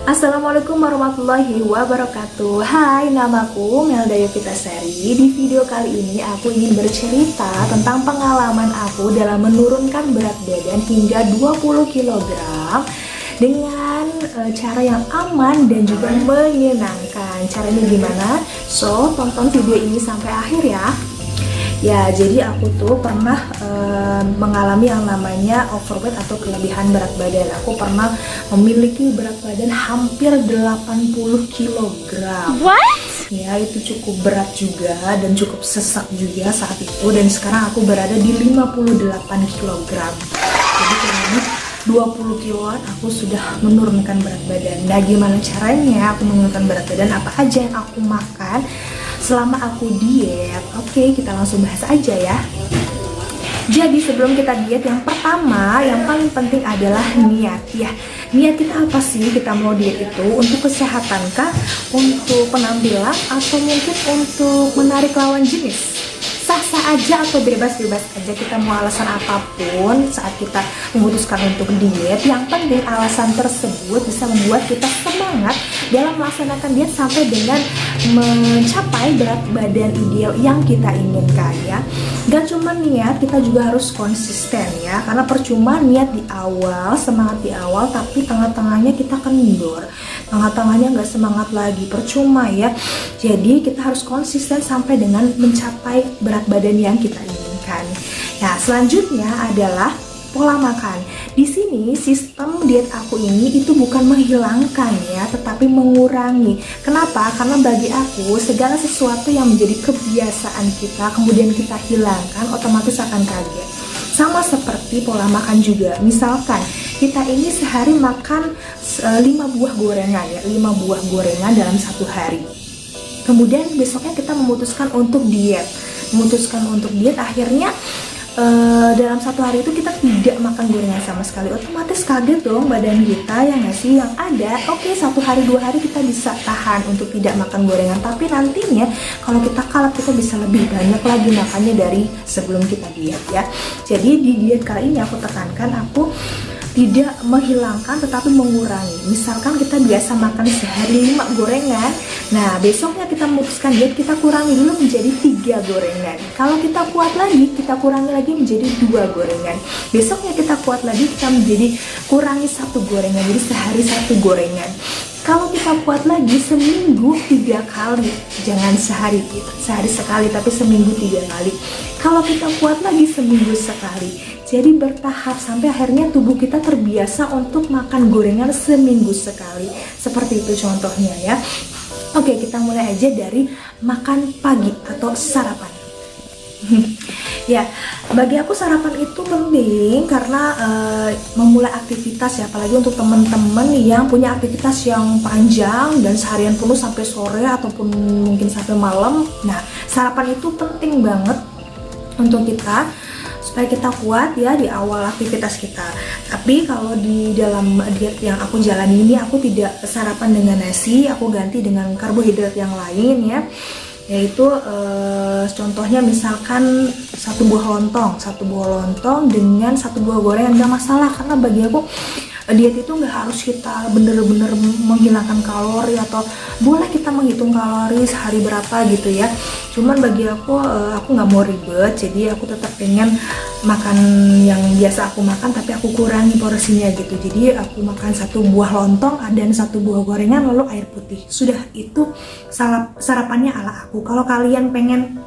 Assalamualaikum warahmatullahi wabarakatuh. Hai, namaku Melda Yofitasari. Di video kali ini aku ingin bercerita tentang pengalaman aku dalam menurunkan berat badan hingga 20 kg dengan cara yang aman dan juga menyenangkan. Caranya gimana? So, tonton video ini sampai akhir ya. Ya, jadi aku tuh pernah mengalami yang namanya overweight atau kelebihan berat badan. Aku pernah memiliki berat badan hampir 80 kg. What? Ya, itu cukup berat juga dan cukup sesak juga saat itu. Dan sekarang aku berada di 58 kg. Jadi kurang lebih 20 kiloan aku sudah menurunkan berat badan. Nah, gimana caranya aku menurunkan berat badan? Apa aja yang aku makan selama aku diet? Oke, kita langsung bahas aja ya. Jadi sebelum kita diet, yang pertama, yang paling penting adalah niat ya. Niat kita apa sih? Kita mau diet itu untuk kesehatan kah? Untuk penampilan? Atau mungkin untuk menarik lawan jenis? Sah-sah aja atau bebas-bebas aja, kita mau alasan apapun saat kita memutuskan untuk diet. Yang penting alasan tersebut bisa membuat kita semangat dalam melaksanakan diet sampai dengan mencapai berat badan ideal yang kita inginkan ya. Gak cuma niat, kita juga harus konsisten ya. Karena percuma niat di awal, semangat di awal, tapi tengah-tengahnya kita kendor, tengah-tengahnya gak semangat lagi, percuma ya. Jadi kita harus konsisten sampai dengan mencapai berat badan yang kita inginkan. Nah, selanjutnya adalah pola makan. Di sini sistem diet aku ini itu bukan menghilangkan ya, tetapi mengurangi. Kenapa? Karena bagi aku segala sesuatu yang menjadi kebiasaan kita kemudian kita hilangkan, otomatis akan kaget. Sama seperti pola makan juga. Misalkan kita ini sehari makan 5 buah gorengan ya, 5 buah gorengan dalam satu hari. Kemudian besoknya kita memutuskan untuk diet. Akhirnya dalam satu hari itu kita tidak makan gorengan sama sekali, otomatis kaget dong badan kita ya nggak sih. Yang ada oke, 1 hari 2 hari kita bisa tahan untuk tidak makan gorengan, tapi nantinya kalau kita kalap kita bisa lebih banyak lagi makannya dari sebelum kita diet ya. Jadi di diet kali ini aku tekankan, aku tidak menghilangkan tetapi mengurangi. Misalkan kita biasa makan sehari 5 gorengan, nah besoknya kita memutuskan diet, kita kurangi dulu menjadi 3 gorengan. Kalau kita kuat lagi, kita kurangi lagi menjadi 2 gorengan. Besoknya kita kuat lagi, kita menjadi kurangi 1 gorengan, jadi sehari 1 gorengan. Kalau kita kuat lagi, seminggu 3 kali, jangan sehari sekali, tapi seminggu 3 kali. Kalau kita kuat lagi, seminggu sekali. Jadi bertahap sampai akhirnya tubuh kita terbiasa untuk makan gorengan seminggu sekali. Seperti itu contohnya ya. Oke, kita mulai aja dari makan pagi atau sarapan. Ya, bagi aku sarapan itu penting karena memulai aktivitas ya, apalagi untuk teman-teman yang punya aktivitas yang panjang dan seharian penuh sampai sore ataupun mungkin sampai malam. Nah, sarapan itu penting banget untuk kita supaya kita kuat ya di awal aktivitas kita. Tapi kalau di dalam diet yang aku jalani ini, aku tidak sarapan dengan nasi, aku ganti dengan karbohidrat yang lain ya. Yaitu contohnya misalkan 1 buah lontong dengan 1 buah gorengan, nggak masalah. Karena bagi aku diet itu nggak harus kita bener-bener menghilangkan kalori, atau boleh kita menghitung kalori sehari berapa gitu ya. Cuman bagi aku nggak mau ribet, jadi aku tetap pengen makan yang biasa aku makan tapi aku kurangi porsinya gitu. Jadi aku makan 1 buah lontong dan 1 buah gorengan lalu air putih. Sudah, itu sarapannya ala aku. Kalau kalian pengen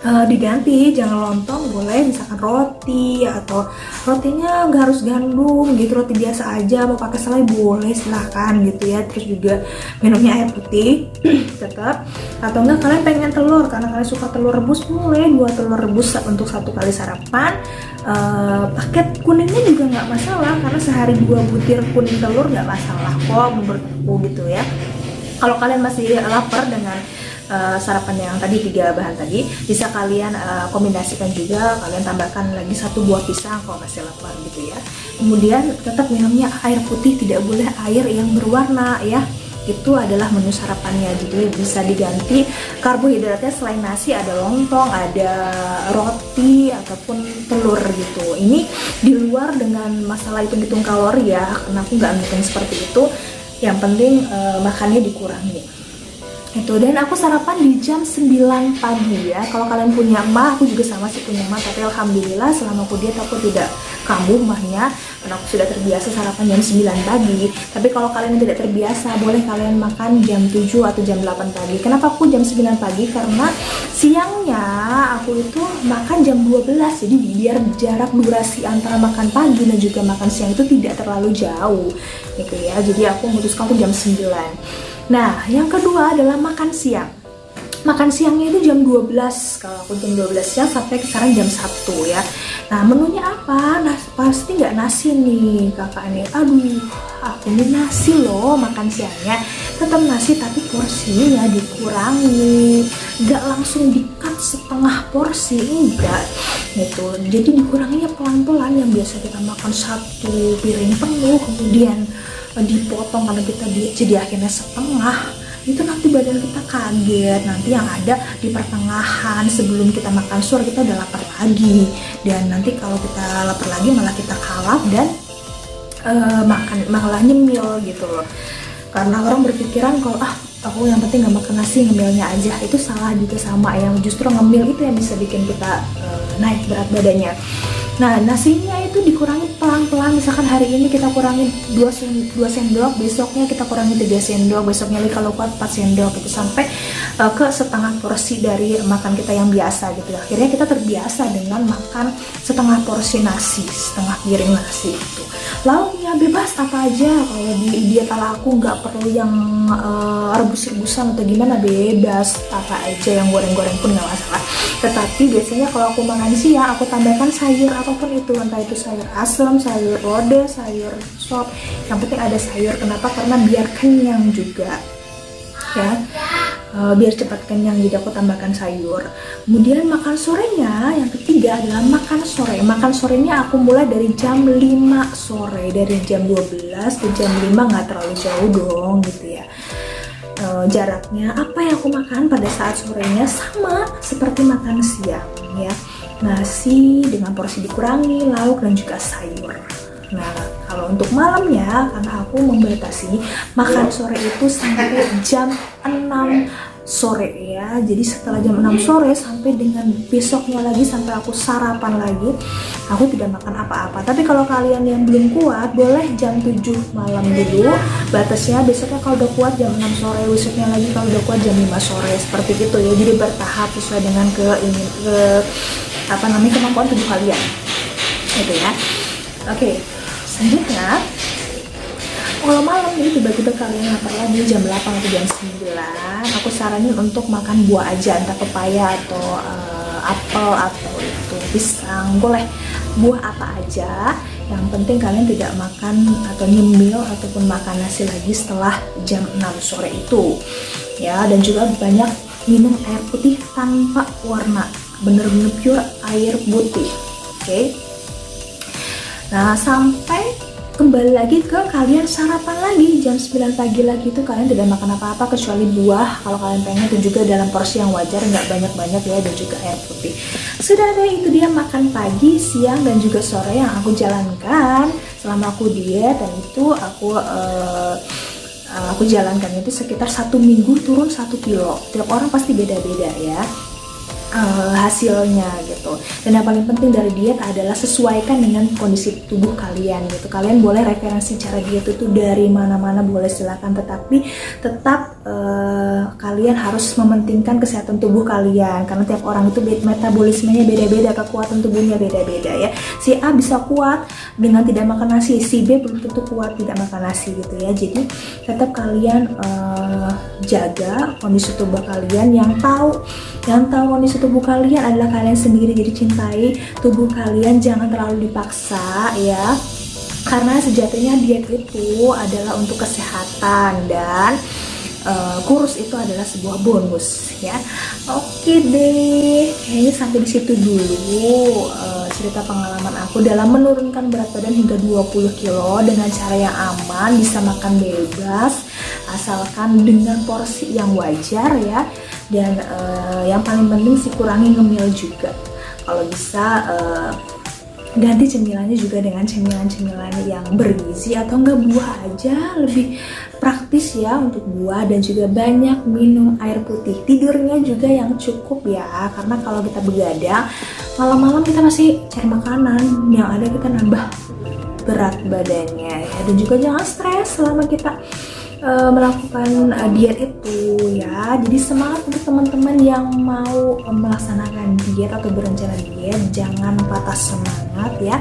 diganti, jangan lontong, boleh misalkan roti, atau rotinya nggak harus gandum gitu, roti biasa aja, mau pakai selai boleh, silahkan gitu ya. Terus juga minumnya air putih tetap, atau enggak kalian pengen telur, karena kalian suka telur rebus, boleh 2 telur rebus untuk 1 kali sarapan. Paket kuningnya juga nggak masalah, karena sehari 2 butir kuning telur nggak masalah kok menurutku gitu ya. Kalau kalian masih lapar dengan sarapan yang tadi 3 bahan tadi, bisa kalian kombinasikan juga, kalian tambahkan lagi 1 buah pisang kalau masih lapar gitu ya. Kemudian tetap minumnya air putih, tidak boleh air yang berwarna ya. Itu adalah menu sarapannya, jadi bisa diganti karbohidratnya. Selain nasi ada lontong, ada roti ataupun telur gitu. Ini di luar dengan masalah hitung-hitung kalori ya, karena aku nggak ngitung seperti itu. Yang penting makannya dikurangi itu. Dan aku sarapan di jam 9 pagi ya. Kalau kalian punya emak, aku juga sama sih punya emak, tapi alhamdulillah selama aku diet aku tidak kambuh emahnya, karena aku sudah terbiasa sarapan jam 9 pagi. Tapi kalau kalian tidak terbiasa, boleh kalian makan jam 7 atau jam 8 pagi. Kenapa aku jam 9 pagi? Karena siangnya aku itu makan jam 12, jadi biar jarak durasi antara makan pagi dan juga makan siang itu tidak terlalu jauh gitu ya. Jadi aku memutuskan aku jam 9. Nah, yang kedua adalah makan siang. Makan siangnya itu jam 12, kalau aku jam 12 siang sampai sekarang jam 1 ya. Nah, menunya apa? Nah, pasti nggak nasi nih kakak nih. Aduh, aku ini nasi loh makan siangnya. Tetap nasi tapi porsinya dikurangi. Nggak langsung di-cut setengah porsi, enggak gitu. Jadi dikuranginya pelan-pelan. Yang biasa kita makan satu piring penuh, kemudian dipotong karena kita diet jadi akhirnya setengah, itu nanti badan kita kaget. Nanti yang ada di pertengahan sebelum kita makan sore kita udah lapar lagi, dan nanti kalau kita lapar lagi malah kita kalap dan makan malah nyemil gitu loh. Karena orang berpikiran kalau aku yang penting gak makan nasi, ngemilnya aja. Itu salah juga, sama yang justru ngemil itu yang bisa bikin kita naik berat badannya. Nah, nasinya itu dikurangi pelan-pelan. Misalkan hari ini kita kurangi 2 sendok, besoknya kita kurangi 3 sendok, besoknya lagi kalau kuat 4 sendok gitu, sampai ke setengah porsi dari makan kita yang biasa gitu. Akhirnya kita terbiasa dengan makan setengah porsi nasi, setengah piring nasi gitu. Lauknya bebas apa aja. Kalau di diet ala aku nggak perlu yang rebus-rebusan atau gimana, bebas apa aja, yang goreng-goreng pun nggak masalah. Tetapi biasanya kalau aku makan siang, aku tambahkan sayur apapun itu, entah itu sayur asam, sayur lodeh, sayur sop, yang penting ada sayur. Kenapa? Karena biar kenyang juga ya, biar cepat kenyang, jadi aku tambahkan sayur. Kemudian makan sorenya, yang ketiga adalah makan sore. Makan sorenya aku mulai dari jam 5 sore, dari jam 12 ke jam 5, nggak terlalu jauh dong gitu ya. Jaraknya apa yang aku makan pada saat sorenya sama seperti makan siang ya, nasi dengan porsi dikurangi, lauk dan juga sayur. Nah, kalau untuk malamnya, karena aku membatasi makan sore itu sampai jam 6 sore ya. Jadi setelah jam 6 sore sampai dengan besoknya lagi, sampai aku sarapan lagi, aku tidak makan apa-apa. Tapi kalau kalian yang belum kuat, boleh jam 7 malam dulu batasnya. Besoknya kalau udah kuat jam 6 sore, besoknya lagi kalau udah kuat jam 5 sore, seperti itu ya. Jadi bertahap sesuai dengan kemampuan tubuh kalian gitu ya. Oke, selanjutnya kalau malam ini tiba-tiba kalian lapar lagi jam 8 atau jam 9, aku saranin untuk makan buah aja, entah pepaya atau apel atau itu pisang, boleh buah apa aja. Yang penting kalian tidak makan atau nyemil ataupun makan nasi lagi setelah jam 6 sore itu ya. Dan juga banyak minum air putih tanpa warna, bener-bener pure air putih. Oke. Nah, sampai kembali lagi ke kalian sarapan lagi jam 9 pagi lagi, itu kalian tidak makan apa-apa kecuali buah kalau kalian pengen, itu juga dalam porsi yang wajar, nggak banyak-banyak ya, dan juga air putih. Sudah ada, itu dia makan pagi, siang, dan juga sore yang aku jalankan selama aku diet. Dan itu aku jalankan itu sekitar 1 minggu turun 1 kilo. Tiap orang pasti beda-beda ya hasilnya gitu. Dan yang paling penting dari diet adalah sesuaikan dengan kondisi tubuh kalian gitu. Kalian boleh referensi cara diet itu dari mana-mana, boleh silakan, tetapi tetap kalian harus mementingkan kesehatan tubuh kalian, karena tiap orang itu metabolismenya beda-beda, kekuatan tubuhnya beda-beda ya. Si A bisa kuat dengan tidak makan nasi, si B belum tentu kuat tidak makan nasi gitu ya. Jadi tetap kalian jaga kondisi tubuh kalian. Yang tahu kondisi tubuh kalian adalah kalian sendiri. Jadi cintai tubuh kalian, jangan terlalu dipaksa ya, karena sejatinya diet itu adalah untuk kesehatan, dan kurus itu adalah sebuah bonus ya. Oke deh, kayaknya sampai di situ dulu cerita pengalaman aku dalam menurunkan berat badan hingga 20 kilo dengan cara yang aman, bisa makan bebas asalkan dengan porsi yang wajar ya. Dan yang paling penting sih kurangi ngemil juga. Kalau bisa ganti cemilannya juga dengan cemilan-cemilan yang bergizi atau enggak buah aja, lebih praktis ya untuk buah. Dan juga banyak minum air putih, tidurnya juga yang cukup ya, karena kalau kita begadang malam-malam kita masih cari makanan, yang ada kita nambah berat badannya ya. Dan juga jangan stres selama kita melakukan diet itu ya. Jadi semangat untuk teman-teman yang mau melaksanakan diet atau berencana diet, jangan patah semangat ya.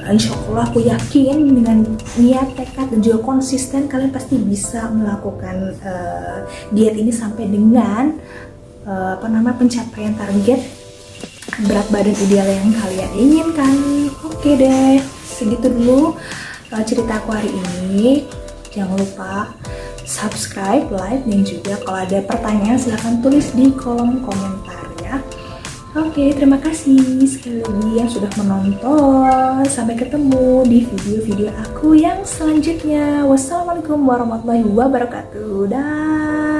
Insya Allah aku yakin dengan niat, tekad, dan juga konsisten kalian pasti bisa melakukan diet ini sampai dengan pencapaian target berat badan ideal yang kalian inginkan. Oke deh, segitu dulu cerita aku hari ini. Jangan lupa subscribe, like, dan juga kalau ada pertanyaan silahkan tulis di kolom komentar ya. Oke, terima kasih sekali lagi yang sudah menonton. Sampai ketemu di video-video aku yang selanjutnya. Wassalamualaikum warahmatullahi wabarakatuh. Dah.